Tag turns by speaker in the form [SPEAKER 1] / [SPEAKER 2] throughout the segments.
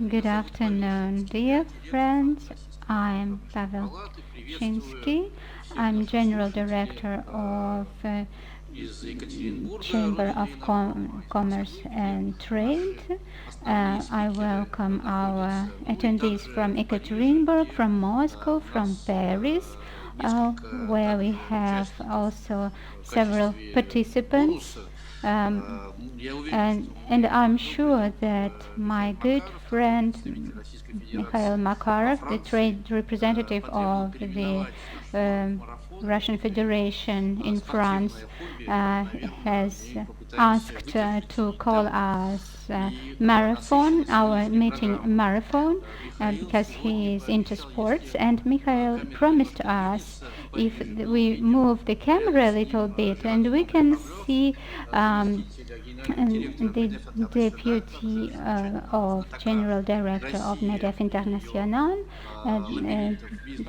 [SPEAKER 1] Good afternoon, dear friends. I'm Pavel Chinsky. I'm General Director of Chamber of Commerce and Trade. I welcome our attendees from Ekaterinburg, from Moscow, from Paris, where we have also several participants. And I'm sure that my good friend Mikhail Makarov, the trade representative of the Russian Federation in France, has asked to call us marathon, our meeting marathon, because he is into sports. And Mikhail promised us if we move the camera a little bit and we can see the deputy of General Director of NEDEF International,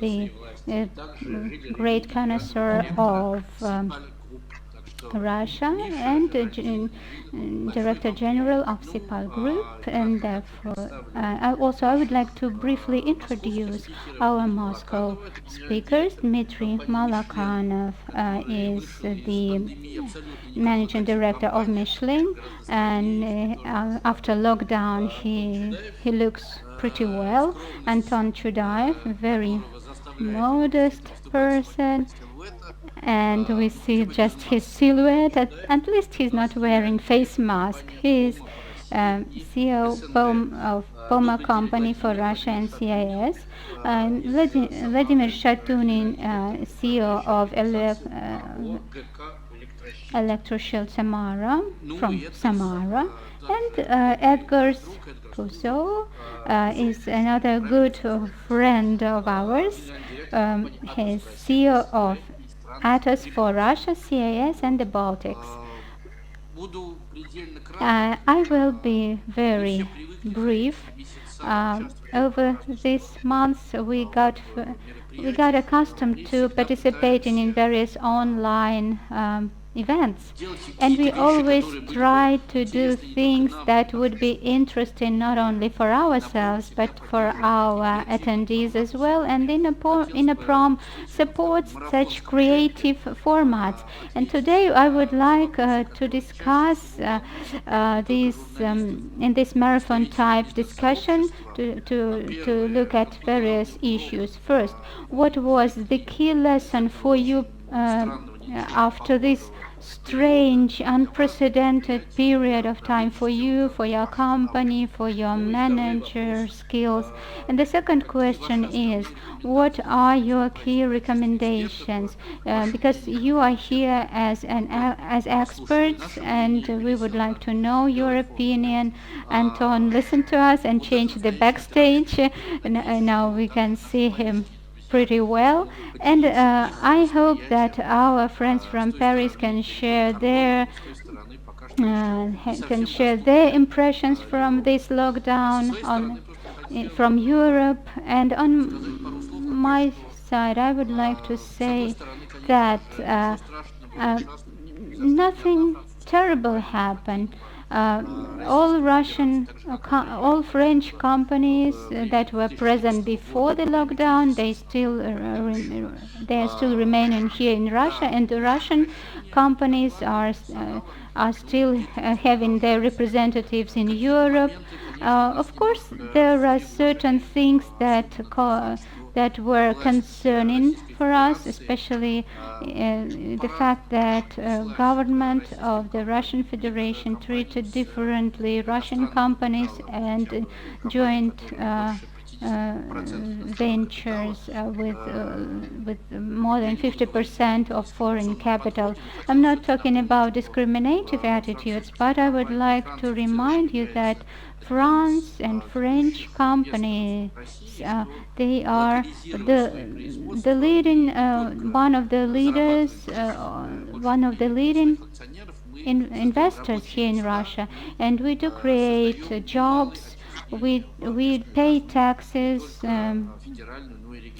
[SPEAKER 1] the great connoisseur of Russia, and Director General of CIPAL Group, and therefore I would like to briefly introduce our Moscow speakers. Dmitry Malakanov is the Managing Director of Michelin, and after lockdown he looks pretty well. Anton Chudaev, very modest person, and we see just his silhouette. At least he's not wearing face mask. He is CEO of Poma Company for Russia and CIS. Vladimir Shatunin, CEO of Electroshield Samara, from Samara, and Edgar Puzo is another good friend of ours. He's CEO of Atos for Russia, CIS, and the Baltics. I will be very brief. Over these months, we got accustomed to participating in various online events, and we always try to do things that would be interesting not only for ourselves but for our attendees as well, and in a prom supports such creative formats. And today I would like to discuss this in this marathon type discussion to look at various issues. First, what was the key lesson for you after this strange, unprecedented period of time for you, for your company, for your manager skills? And the second question is, what are your key recommendations? Because you are here as experts, and we would like to know your opinion. Anton, listen to us and change the backstage. Now we can see him pretty well, and I hope that our friends from Paris can share their impressions from this lockdown from Europe. And on my side, I would like to say that nothing terrible happened. All French companies that were present before the lockdown, they are still remaining here in Russia, and the Russian companies are still having their representatives in Europe. Of course, there are certain things that were concerning for us, especially the fact that government of the Russian Federation treated differently Russian companies and joint ventures with more than 50% of foreign capital. I'm not talking about discriminative attitudes, but I would like to remind you that France and French companies, they are the leading one of the leading investors here in Russia, and we do create jobs. We pay taxes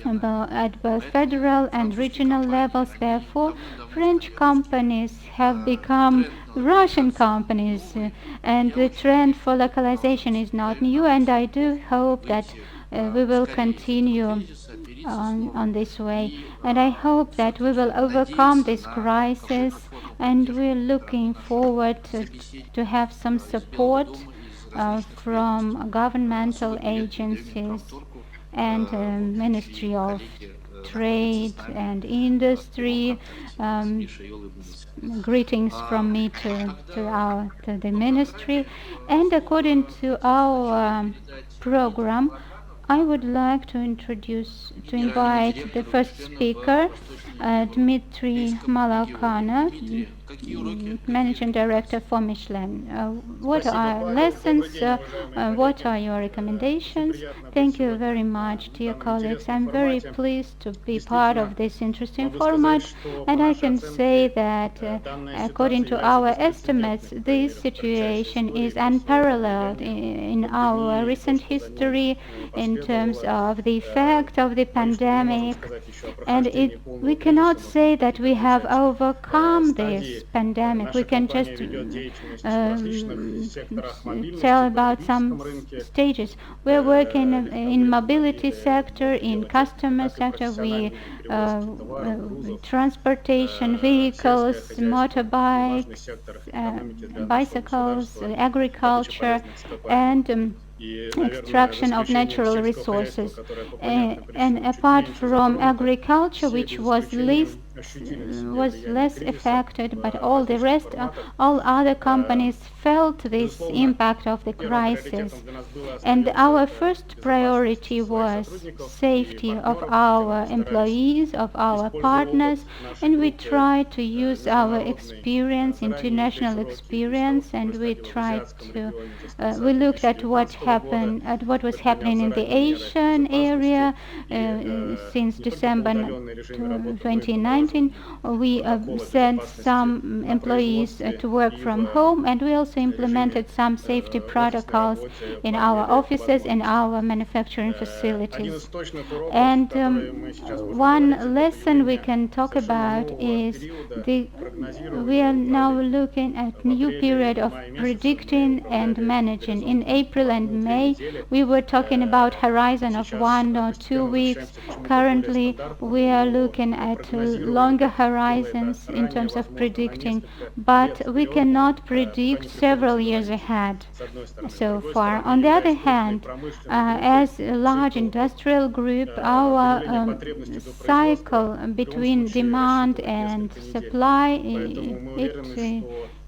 [SPEAKER 1] at both federal and regional levels. Therefore, French companies have become Russian companies, and the trend for localization is not new. And I do hope that we will continue on this way. And I hope that we will overcome this crisis, and we're looking forward to have some support from governmental agencies and Ministry of Trade and Industry. Um, Greetings from me to the ministry. And according to our program, I would like to invite the first speaker, Dmitry Malakana, Managing Director for Michelin. What are lessons? What are your recommendations? Thank you very much, dear colleagues. I'm very pleased to be part of this interesting format, and I can say that according to our estimates, this situation is unparalleled in our recent history in terms of the effect of the pandemic, and we cannot say that we have overcome this pandemic. We can just tell about some stages. We're working in mobility sector, in customer sector. We transportation vehicles, motorbikes, bicycles, agriculture, and extraction of natural resources. And apart from agriculture, which was less affected, but all the rest, all other companies felt this impact of the crisis. And our first priority was safety of our employees, of our partners, and we tried to use our experience, international experience, and we tried to we looked at what was happening in the Asian area since December 2019. We sent some employees to work from home, and we also implemented some safety protocols in our offices and our manufacturing facilities. And one lesson we can talk about is we are now looking at new period of predicting and managing. In April and May, we were talking about horizon of 1 or 2 weeks. Currently, we are looking at longer horizons in terms of predicting, but we cannot predict several years ahead so far. On the other hand, as a large industrial group, our cycle between demand and supply,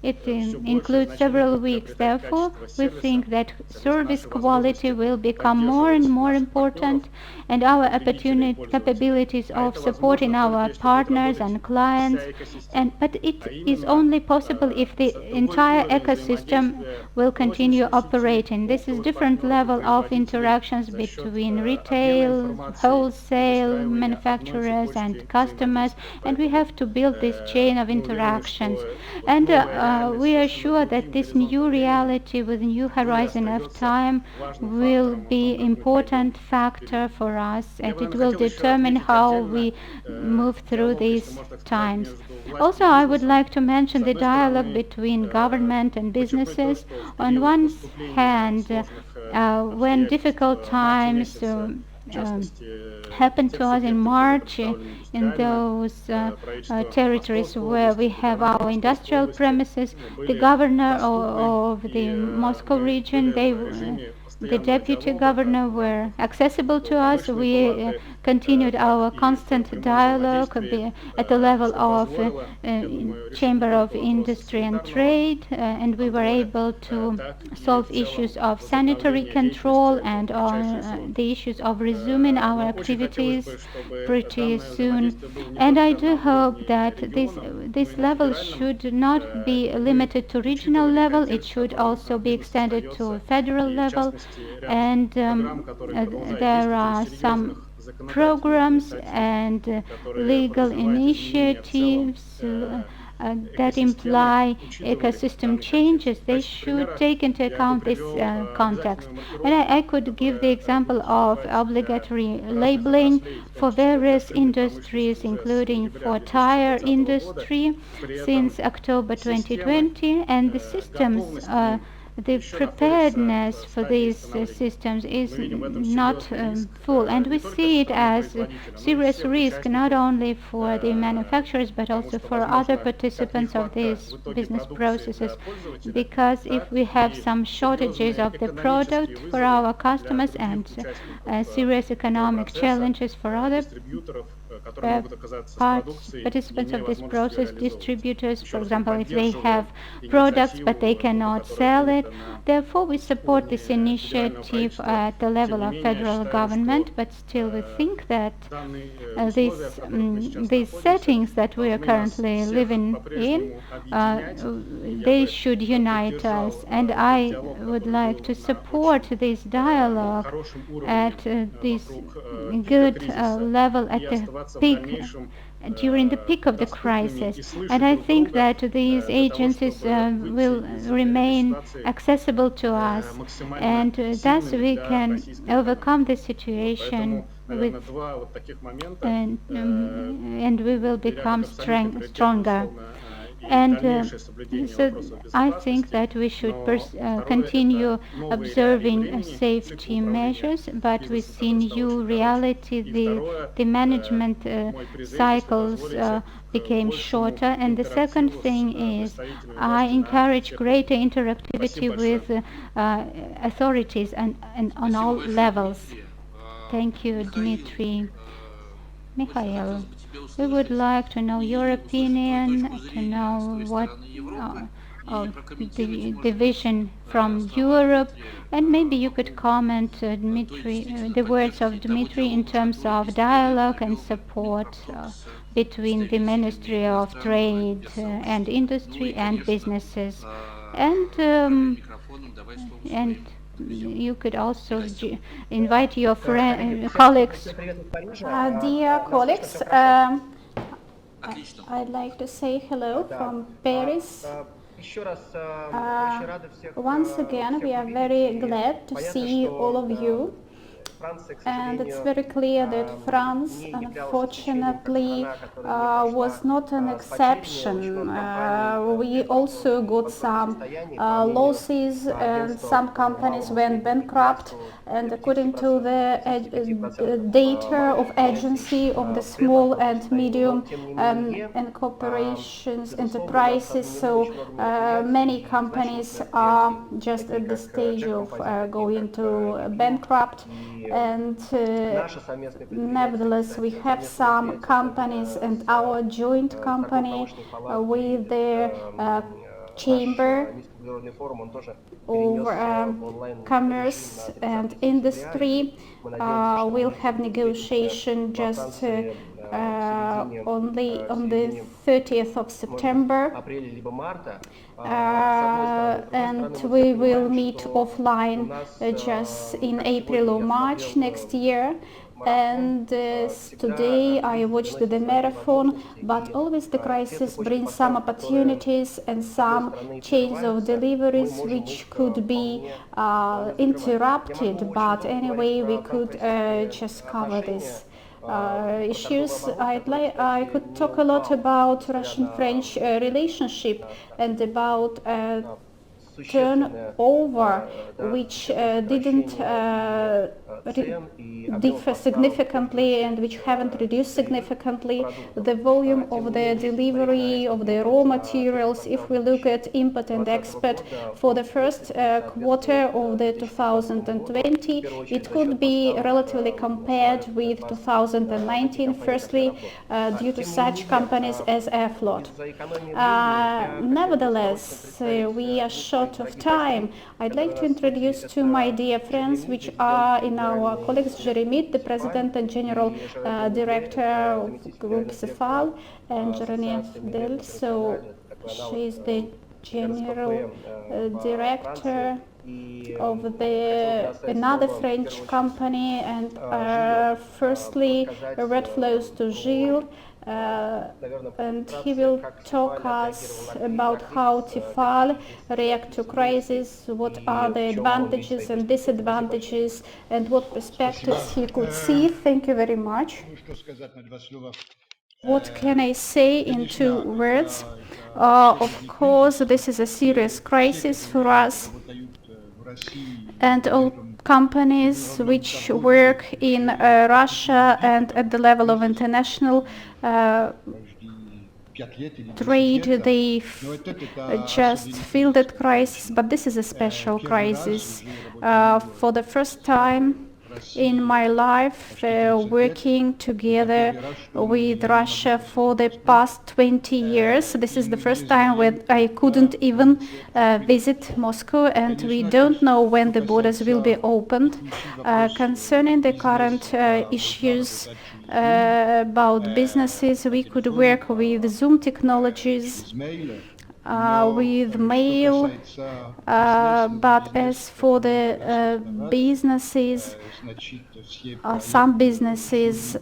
[SPEAKER 1] it includes several weeks. Therefore, we think that service quality will become more and more important, and our capabilities of supporting our partners and clients. But it is only possible if the entire ecosystem will continue operating. This is different level of interactions between retail, wholesale, manufacturers, and customers, and we have to build this chain of interactions. And we are sure that this new reality with new horizon of time will be important factor for us, and it will determine how we move through these times. Also, I would like to mention the dialogue between government and businesses. On one hand, when difficult times happened to us in March in those territories where we have our industrial premises. The governor of the Moscow region, the deputy governor were accessible to us. We continued our constant dialogue at the level of Chamber of Industry and Trade, and we were able to solve issues of sanitary control and on the issues of resuming our activities pretty soon. And I do hope that this level should not be limited to regional level. It should also be extended to federal level. And there are some programs and legal initiatives that imply ecosystem changes, they should take into account this context. And I could give the example of obligatory labeling for various industries, including for tire industry since October 2020, and the systems the preparedness for these systems is not full, and we see it as a serious risk not only for the manufacturers but also for other participants of these business processes, because if we have some shortages of the product for our customers and serious economic challenges for other participants of this process, distributors, for example, if they have products but they cannot sell it. Therefore, we support this initiative at the level of federal government, but still we think that these settings that we are currently living in, they should unite us. And I would like to support this dialogue at this good level at the peak during the peak of the crisis. And I think that these agencies will remain accessible to us, and thus we can overcome the situation with, and we will become stronger. And so I think that we should continue observing safety measures, but we see new reality. The management cycles became shorter. And the second thing is I encourage greater interactivity with authorities and on all levels. Thank you, Dmitry. Mikhail, we would like to know your opinion, to know what the vision from Europe, and maybe you could comment, Dmitry, the words of Dmitry in terms of dialogue and support between the Ministry of Trade and Industry and businesses, and you could also invite your colleagues.
[SPEAKER 2] Dear colleagues, I'd like to say hello from Paris. Once again, we are very glad to see all of you. And it's very clear that France, unfortunately, was not an exception. We also got some losses, and some companies went bankrupt. And according to the data of Agency of the Small and Medium and Corporations Enterprises, so many companies are just at the stage of going to bankrupt. And nevertheless, we have some companies, and our joint company with the Chamber of Commerce and Industry will have negotiation just only on the 30th of September, and we will meet offline just in April or March next year. And today I watched the marathon, but always the crisis brings some opportunities and some chains of deliveries which could be interrupted, but anyway we could just cover this issues. I could talk a lot about Russian-French relationship and about turnover, which didn't differ significantly and which haven't reduced significantly the volume of the delivery of the raw materials. If we look at import and export for the first quarter of the 2020, it could be relatively compared with 2019, firstly due to such companies as Airflot. Nevertheless, we are short of time. I'd like to introduce to my dear friends, which are in our colleagues, Jeremy, the President and General Director of Group Cefal, and Jeremy Del. So she is the General Director of another French company. And firstly, a red flows to Gilles, and he will talk us about how Tifal react to crisis, what are the advantages and disadvantages, and what perspectives he could see. Thank you very much. What can I say in 2 words? Of course, this is a serious crisis for us, and all companies which work in Russia and at the level of international trade, they just feel that crisis, but this is a special crisis. For the first time in my life, working together with Russia for the past 20 years. This is the first time when I couldn't even visit Moscow, and we don't know when the borders will be opened. Concerning the current issues about businesses, we could work with Zoom technologies, with mail, but as for the businesses, some businesses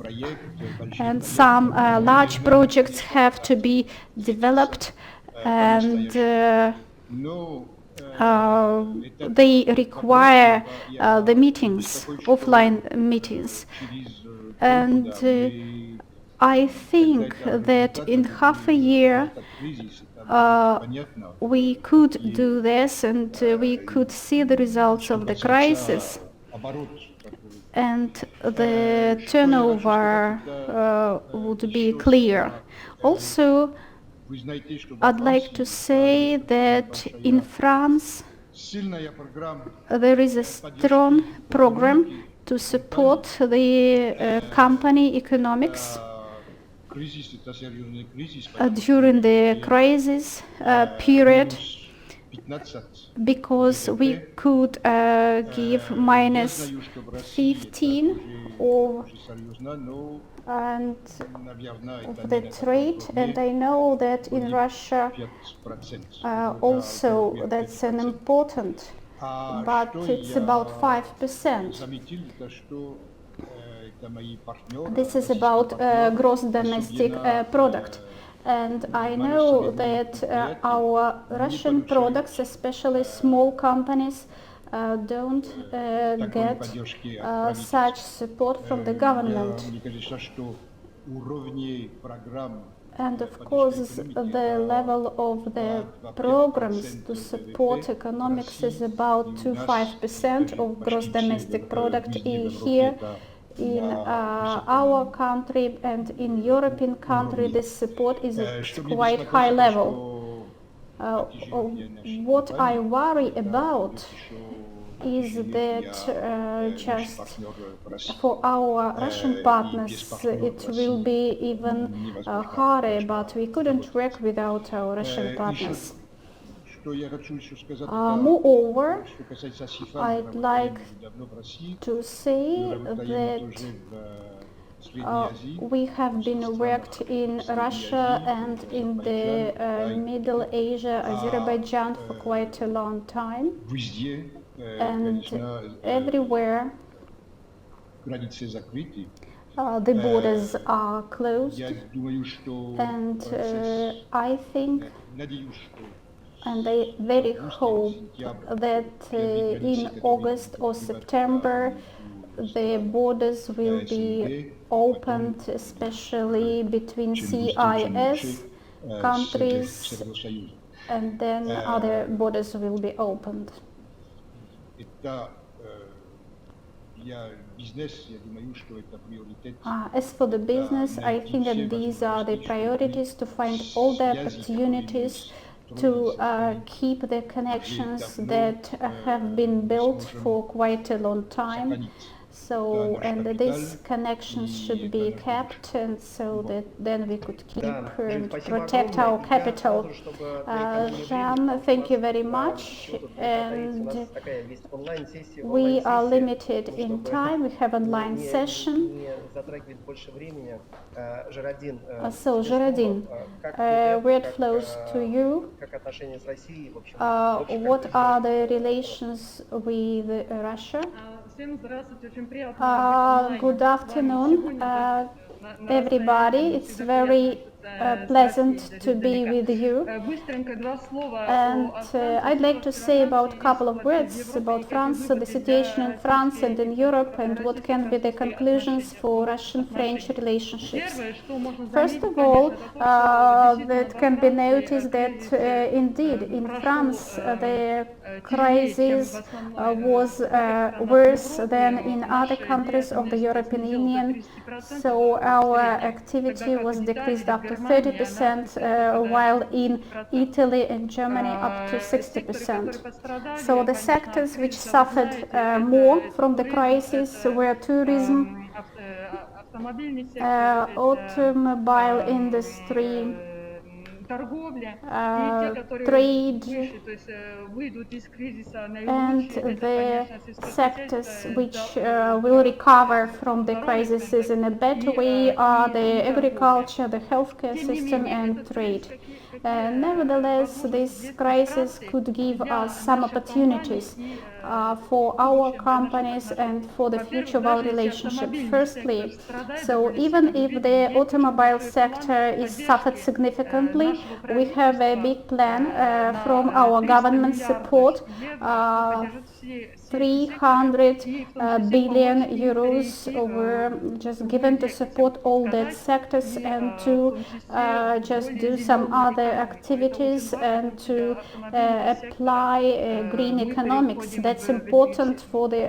[SPEAKER 2] and some large projects have to be developed, and they require the meetings, offline meetings. And I think that in half a year we could do this, and we could see the results of the crisis, and the turnover would be clear. Also, I'd like to say that in France there is a strong program to support the company economics during the crisis period, because we could give minus 15 or and of the trade, and I know that in Russia also that's an important, but it's about 5%. This is about gross domestic product. And I know that our Russian products, especially small companies, don't get such support from the government. And of course, the level of the programs to support economics is about 5% of gross domestic product here. In our country and in European country, this support is at quite high level. What I worry about is that just for our Russian partners it will be even harder, but we couldn't work without our Russian partners. Moreover, I'd like to say that we have been worked in Russia and in the Middle Asia, Azerbaijan for quite a long time, and everywhere the borders are closed, and I think and I very hope that in August or September the borders will be opened, especially between CIS countries, and then other borders will be opened. As for the business, I think that these are the priorities, to find all the opportunities to keep the connections that have been built for quite a long time. So, and these connections should be kept, and so that then we could keep and protect our capital. Jean, thank you very much. And we are limited in time. We have online session. So, Jeradin, word flows to you. What are the relations with Russia? Good afternoon. everybody. It's very pleasant to be with you. And I'd like to say about a couple of words about France, the situation in France and in Europe, and what can be the conclusions for Russian-French relationships. First of all, that can be noticed that indeed in France the crisis was worse than in other countries of the European Union. So our activity was decreased up to 30%, while in Italy and Germany up to 60%. So the sectors which suffered more from the crisis were tourism, automobile industry, trade, and the sectors which will recover from the crisis in a better way are the agriculture, the healthcare system, and trade. Nevertheless, this crisis could give us some opportunities for our companies and for the future of our relationship. Firstly, so even if the automobile sector is suffered significantly, we have a big plan from our government support. 300 billion euros were just given to support all that sectors and to just do some other activities and to apply green economics. That's important for the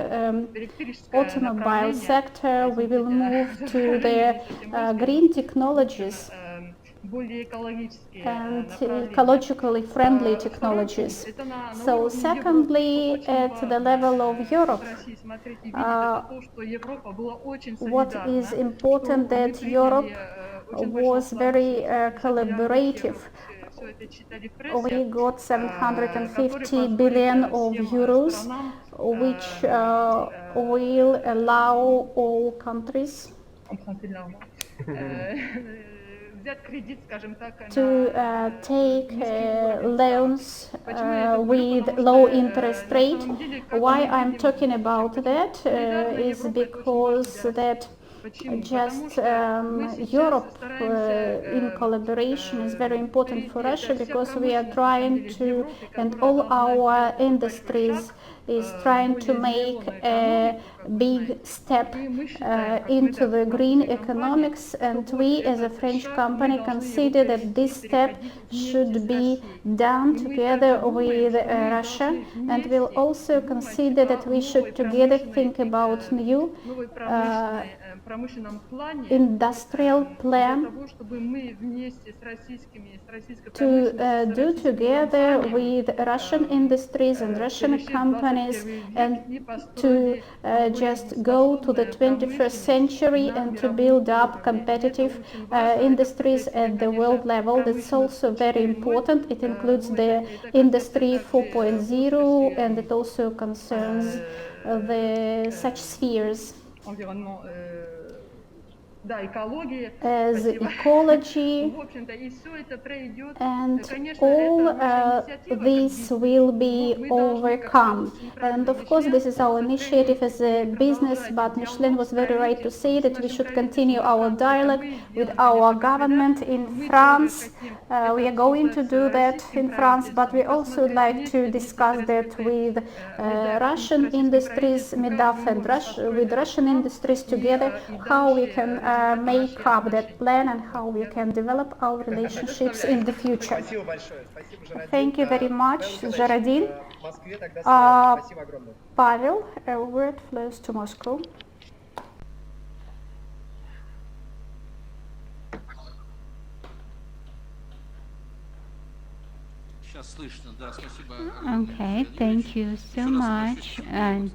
[SPEAKER 2] automobile sector. We will move to the green technologies and ecologically friendly technologies. So secondly, at the level of Europe, what is important that Europe was very collaborative. We got 750 billion of euros, which will allow all countries to take loans with low interest rate. Why I'm talking about that is because that just Europe in collaboration is very important for Russia, because we are trying to, and all our industries is trying to make a big step into the green economics, and we as a French company consider that this step should be done together with Russia, and we'll also consider that we should together think about new industrial plan to do together with Russian industries and Russian companies, and to just go to the 21st century and to build up competitive industries at the world level. That's also very important. It includes the Industry 4.0, and it also concerns such spheres as ecology, and all this will be overcome. And of course this is our initiative as a business, but Michelin was very right to say that we should continue our dialogue with our government in France. We are going to do that in France, but we also would like to discuss that with Russian industries, MEDAF, and with Russian industries together, how we can make up that plan and how we can develop our relationships in the future. Thank you very much, Jaradin. Pavel, a word flows to Moscow.
[SPEAKER 1] Okay, thank you so much. And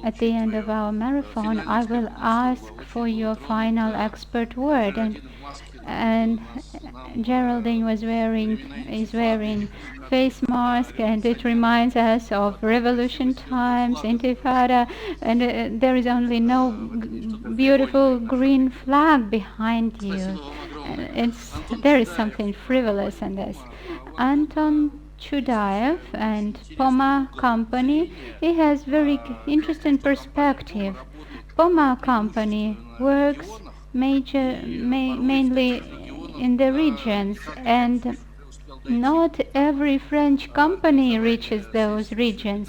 [SPEAKER 1] at the end of our marathon, I will ask for your final expert word. And Geraldine is wearing face mask, and it reminds us of revolution times, Intifada, and there is only no beautiful green flag behind you. There is something frivolous in this. Anton Chudaev and Poma Company, he has very interesting perspective. Poma company works mainly in the regions, and not every French company reaches those regions.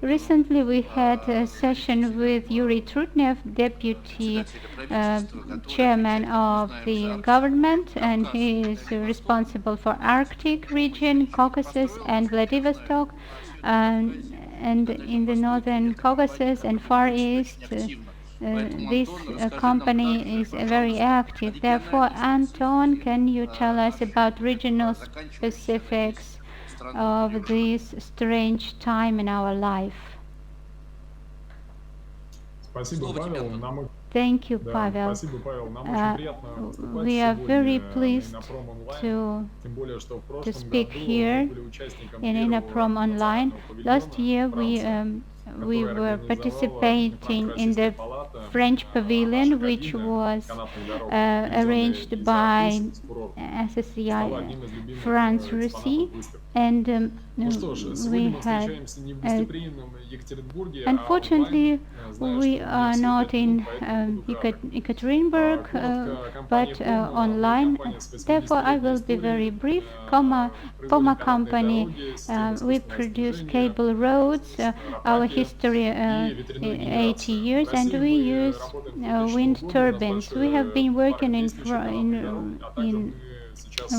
[SPEAKER 1] Recently, we had a session with Yuri Trutnev, deputy uh, chairman of the government, and he is responsible for Arctic region, Caucasus, and Vladivostok. And in the northern Caucasus and Far East, this company is very active. Therefore, Anton, can you tell us about regional specifics of this strange time in our life? Thank you, Pavel. We are very pleased to speak here in Inaprom Online. Last year, we were participating in the French pavilion, which was arranged by SSCI France Russie, and we had unfortunately we are not in Ekaterinburg, but online. Therefore, I will be very brief. Poma company, we produce cable roads. Our history 80 years, and we use wind turbines. We have been working in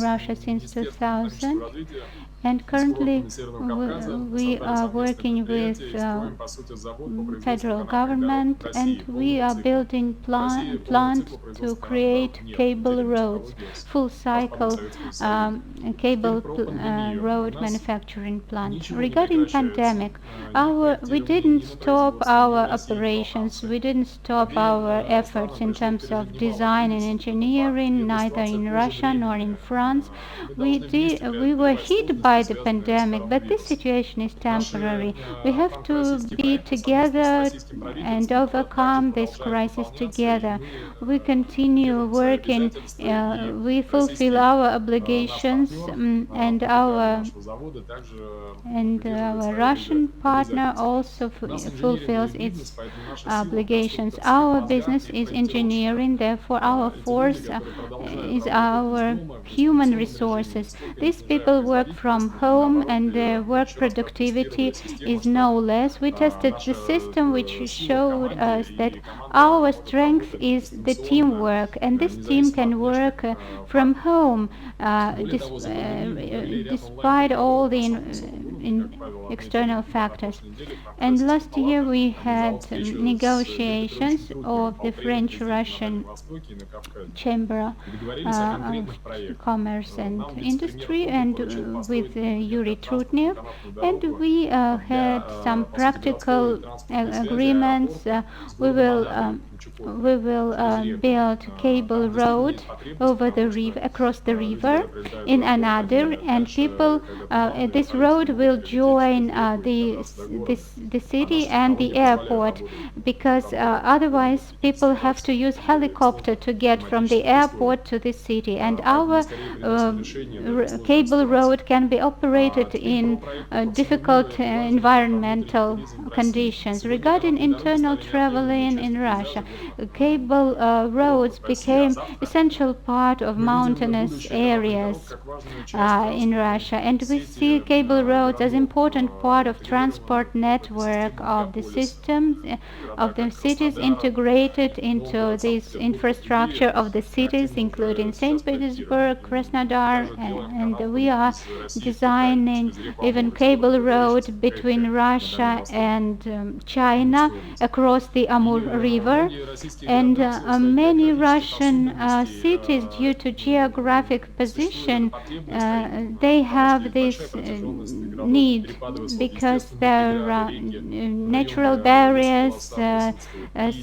[SPEAKER 1] Russia since 2000, and currently we are working with federal government, and we are building plant to create cable roads, full cycle road manufacturing plant. Regarding pandemic, we didn't stop our operations, we didn't stop our efforts in terms of design and engineering, neither in Russia nor in France. We were hit by the pandemic, but this situation is temporary. We have to be together and overcome this crisis together. We continue working, we fulfill our obligations, and our Russian partner also fulfills its obligations. Our business is engineering, therefore our force is our human resources. These people work from home, and their work productivity is no less. We tested the system, which showed us that our strength is the teamwork, and this team can work from home despite all the external factors. And last year we had negotiations of the French-Russian Chamber of Commerce and Industry, and with Yuri Trutnev, and we had some practical agreements. We will build cable road over the river, across the river in another, and people this road will join the city and the airport, because otherwise people have to use helicopter to get from the airport to the city, and our cable road can be operated in difficult environmental conditions. Regarding internal traveling in Russia, cable roads became essential part of mountainous areas in Russia, and we see cable roads as important part of transport network of the systems of the cities, integrated into this infrastructure of the cities, including St. Petersburg, Krasnodar, and we are designing even cable road between Russia and China across the Amur River, and many Russian cities, due to geographic position, they have this need, because there are natural barriers,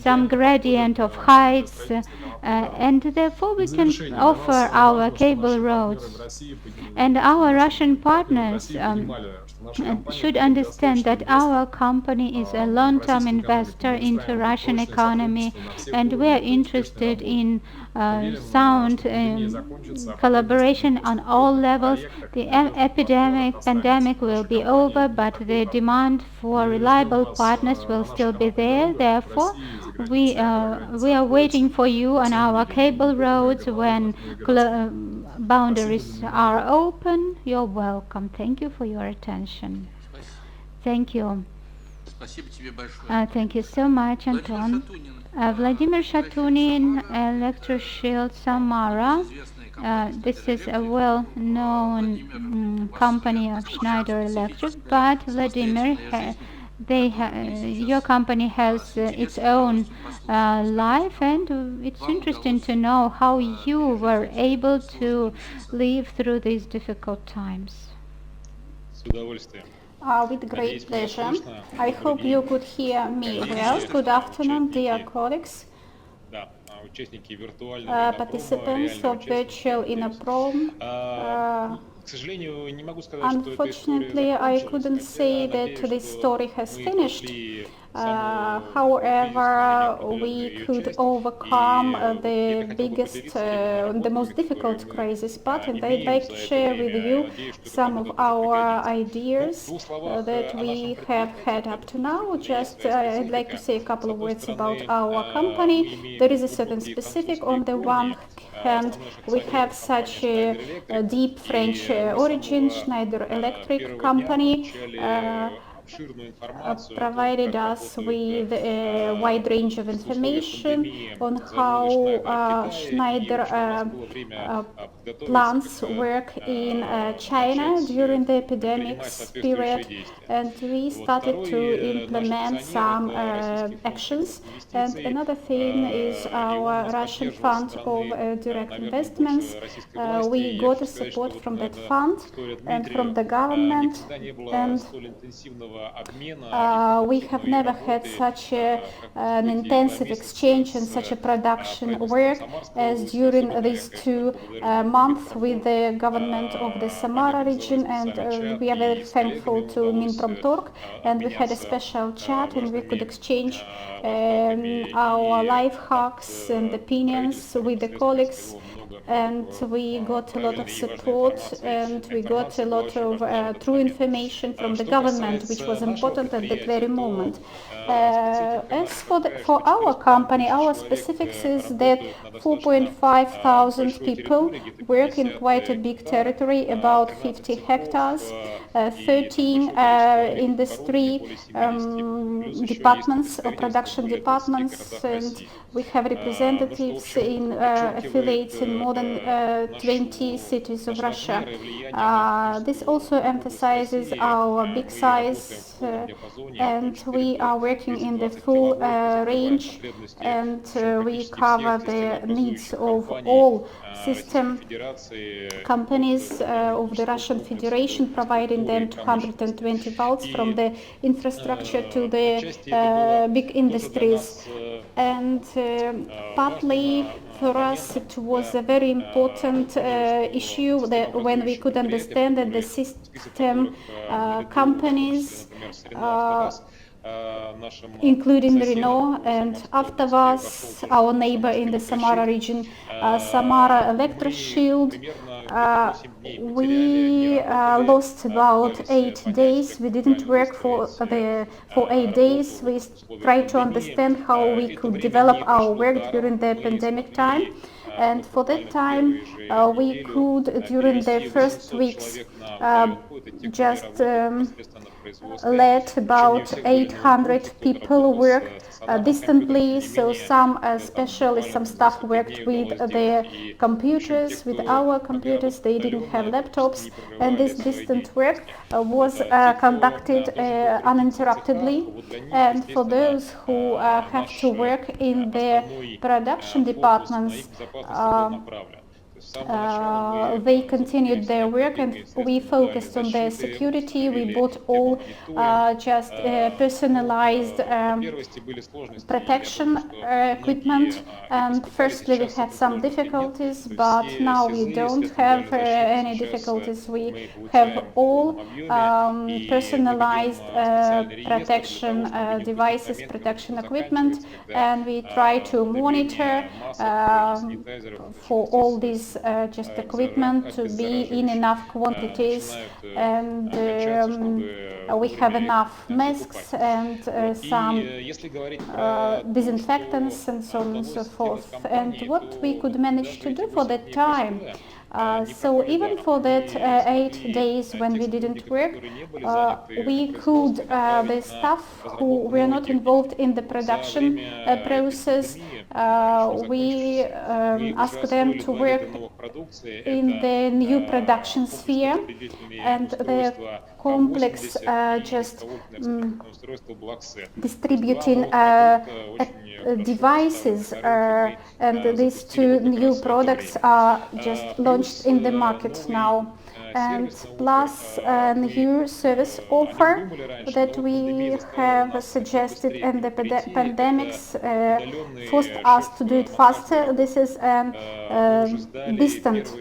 [SPEAKER 1] some gradient of heights, and therefore we can offer our cable roads. And our Russian partners should understand that our company is a long-term investor into Russian economy company, and we are interested in sound collaboration on all levels. The pandemic will be over, but the demand for reliable partners will still be there. Therefore, we are waiting for you on our cable roads when boundaries are open. You're welcome. Thank you for your attention. Thank you. Thank you so much, Anton. Vladimir Shatunin, Electroshield Samara. This is a well-known company of Schneider Electric, but Vladimir, your company has its own life, and it's interesting to know how you were able to live through these difficult times.
[SPEAKER 2] With great pleasure. I hope you could hear me well. Good afternoon, dear colleagues, participants of virtual inner prom. Unfortunately, I couldn't say that this story has finished. However, we could overcome the biggest, the most difficult crisis. But and I'd like to share with you some of our ideas that we have had up to now. Just I'd like to say a couple of words about our company. There is a certain specific. On the one hand, we have such a deep French origin, Schneider Electric company. Provided us with a wide range of information on how Schneider plants work in China during the epidemics period, and we started to implement some actions. And another thing is our Russian fund of direct investments. We got a support from that fund and from the government, and we have never had such an intensive exchange and such a production work as during these 2 months with the government of the Samara region, and we are very thankful to Minpромторg, and we had a special chat and we could exchange our life hacks and opinions with the colleagues, and we got a lot of support and we got a lot of true information from the government, which was important at that very moment. As for our company, our specifics is that 4.5 thousand people work in quite a big territory, about 50 hectares, 13 industry departments or production departments, and we have representatives in affiliates in more than 20 cities of Russia. This also emphasizes our big size, and we are working in the full range, and we cover the needs of all system companies of the Russian Federation, providing them 220 volts from the infrastructure to the big industries. And partly for us it was a very important issue that when we could understand that the system companies including Renault and Avtovaz, our neighbor in the Samara region, Samara Electroshield. We lost about 8 days. We didn't work for 8 days. We tried to understand how we could develop our work during the pandemic time. And for that time, we could, during the first weeks, just let about 800 people work distantly. So some specialists, some staff worked with their computers, with our computers. They didn't have laptops, and this distant work was conducted uninterruptedly. And for those who have to work in the production departments, they continued their work, and we focused on their security. We bought all just personalized protection equipment. And firstly we had some difficulties, but now we don't have any difficulties. We have all personalized protection devices, protection equipment, and we try to monitor for all this just equipment to be in enough quantities, and we have enough masks and some disinfectants and so on and so forth. And what we could manage to do for that time, so even for that 8 days when we didn't work, we could, the staff who were not involved in the production process, we asked them to work in the new production sphere, and the complex just distributing devices, and these two new products are just launched in the market now. And plus a new service offer that we have suggested, and the pandemics forced us to do it faster. This is an distant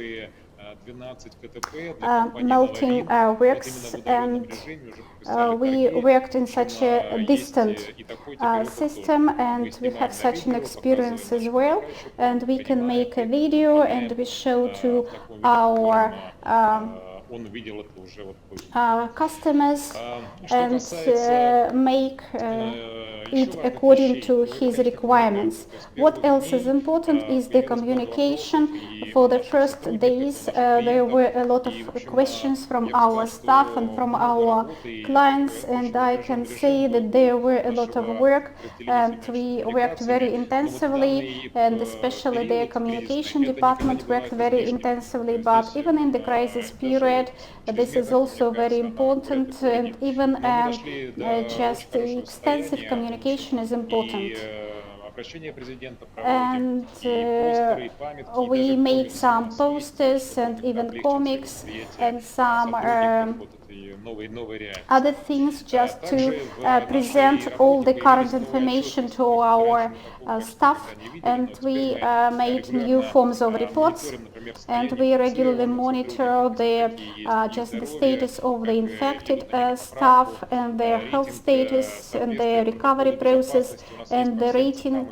[SPEAKER 2] melting works, and we worked in such a distant system, and we have such an experience as well, and we can make a video and we show to our customers and make it according to his requirements. What else is important is the communication. For the first days there were a lot of questions from our staff and from our clients, and I can say that there were a lot of work, and we worked very intensively, and especially the communication department worked very intensively. But even in the crisis period, this is also very important, and even just extensive communication is important. And we made some posters and even comics and some other things just to present all the current information to our staff, and we made new forms of reports, and we regularly monitor the just the status of the infected staff and their health status and their recovery process and the rating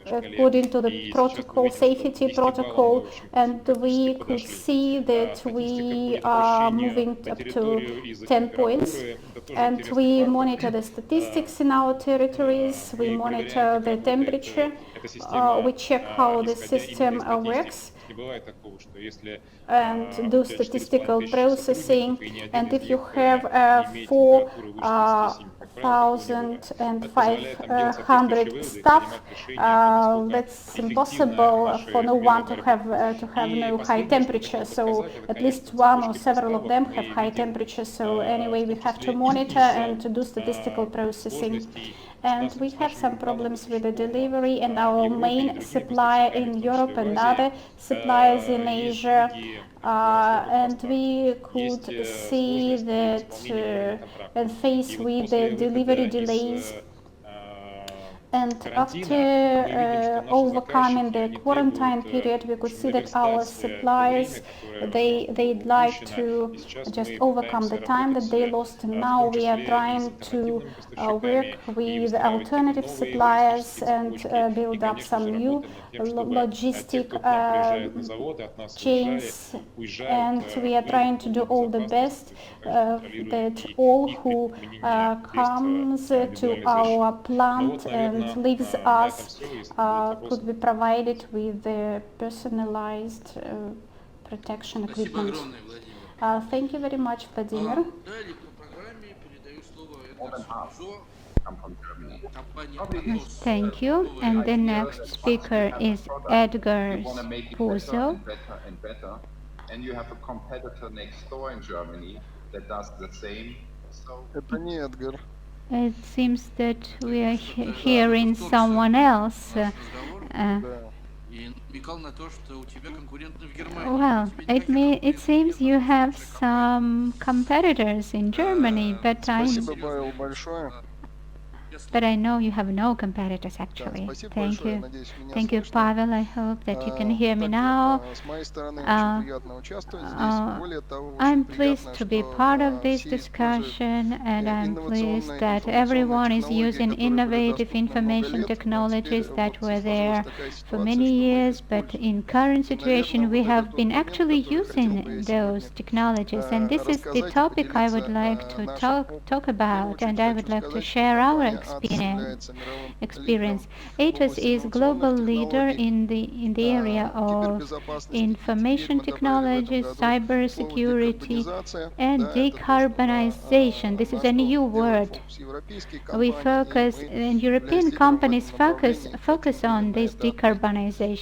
[SPEAKER 2] according to the protocol, safety protocol, and we could see that we are moving up to 10 points. And we monitor the statistics in our territories, we monitor the temperature, we check how the system works and do statistical processing. And if you have 4,500 staff, that's impossible for no one to have no high temperature. So at least one or several of them have high temperature. So anyway, we have to monitor and to do statistical processing. And we have some problems with the delivery, and our main supplier in Europe and other suppliers in Asia, and we could see that and faced with the delivery delays. And after overcoming the quarantine period, we could see that our suppliers, they'd like to just overcome the time that they lost. And now we are trying to work with alternative suppliers and build up some new logistic chains. And we are trying to do all the best that all who comes to our plant and leaves us could be provided with the personalized protection equipment. Thank you very much, Vladimir.
[SPEAKER 1] Thank you. And the next speaker is Edgar Puzo.
[SPEAKER 3] And you have a competitor next door in Germany that does the same. So
[SPEAKER 1] It seems that we are hearing someone else. Well, it seems you have some competitors in Germany,
[SPEAKER 4] Спасибо, Павел, большое.
[SPEAKER 1] but I know you have no competitors
[SPEAKER 4] Да,
[SPEAKER 1] actually.
[SPEAKER 4] спасибо
[SPEAKER 1] Thank
[SPEAKER 4] большое.
[SPEAKER 1] you.
[SPEAKER 4] Надеюсь, меня
[SPEAKER 1] Thank you,
[SPEAKER 4] слышно.
[SPEAKER 1] Pavel. I hope that you can hear me
[SPEAKER 4] Также
[SPEAKER 1] now.
[SPEAKER 4] с моей стороны очень
[SPEAKER 1] Uh,
[SPEAKER 4] приятно участвовать здесь.
[SPEAKER 1] uh,
[SPEAKER 4] Более того, очень
[SPEAKER 1] I'm pleased
[SPEAKER 4] приятно,
[SPEAKER 1] to be
[SPEAKER 4] что
[SPEAKER 1] part of this
[SPEAKER 4] все используют
[SPEAKER 1] discussion, and I'm pleased
[SPEAKER 4] инновационные
[SPEAKER 1] that
[SPEAKER 4] информационные
[SPEAKER 1] everyone is
[SPEAKER 4] технологии,
[SPEAKER 1] using
[SPEAKER 4] которые были
[SPEAKER 1] innovative
[SPEAKER 4] доступны много
[SPEAKER 1] information
[SPEAKER 4] лет, но теперь
[SPEAKER 1] technologies
[SPEAKER 4] вот
[SPEAKER 1] that were
[SPEAKER 4] сложилась
[SPEAKER 1] there
[SPEAKER 4] такая
[SPEAKER 1] for
[SPEAKER 4] ситуация,
[SPEAKER 1] many
[SPEAKER 4] что мы их
[SPEAKER 1] years, but
[SPEAKER 4] используем.
[SPEAKER 1] in current
[SPEAKER 4] И, наверное,
[SPEAKER 1] situation we
[SPEAKER 4] вот это
[SPEAKER 1] have
[SPEAKER 4] тот
[SPEAKER 1] been
[SPEAKER 4] момент,
[SPEAKER 1] actually
[SPEAKER 4] который хотел
[SPEAKER 1] using
[SPEAKER 4] бы я
[SPEAKER 1] those
[SPEAKER 4] сегодня
[SPEAKER 1] technologies, and this is the
[SPEAKER 4] рассказать и
[SPEAKER 1] topic I would
[SPEAKER 4] поделиться
[SPEAKER 1] like to
[SPEAKER 4] нашим
[SPEAKER 1] talk
[SPEAKER 4] опытом. В первую
[SPEAKER 1] about, and
[SPEAKER 4] очередь
[SPEAKER 1] I
[SPEAKER 4] хочу
[SPEAKER 1] would like to
[SPEAKER 4] сказать, что
[SPEAKER 1] share our
[SPEAKER 4] компания ATOS
[SPEAKER 1] experience.
[SPEAKER 4] является мировым лидером
[SPEAKER 1] experience.
[SPEAKER 4] в
[SPEAKER 1] ATOS
[SPEAKER 4] области
[SPEAKER 1] is global
[SPEAKER 4] инновационных
[SPEAKER 1] leader
[SPEAKER 4] технологий,
[SPEAKER 1] in the area of
[SPEAKER 4] кибербезопасности, и теперь
[SPEAKER 1] information
[SPEAKER 4] мы добавили в этом
[SPEAKER 1] technology,
[SPEAKER 4] году слово
[SPEAKER 1] cybersecurity,
[SPEAKER 4] декарбонизация.
[SPEAKER 1] and
[SPEAKER 4] Да, это то,
[SPEAKER 1] decarbonization. This
[SPEAKER 4] на
[SPEAKER 1] is a
[SPEAKER 4] что
[SPEAKER 1] new
[SPEAKER 4] делает
[SPEAKER 1] word.
[SPEAKER 4] фокус европейские
[SPEAKER 1] We
[SPEAKER 4] компании, и
[SPEAKER 1] focus,
[SPEAKER 4] мы,
[SPEAKER 1] and
[SPEAKER 4] являясь
[SPEAKER 1] European
[SPEAKER 4] лидером в
[SPEAKER 1] companies
[SPEAKER 4] этом направлении, хотим
[SPEAKER 1] focus on
[SPEAKER 4] именно
[SPEAKER 1] this
[SPEAKER 4] это отметить.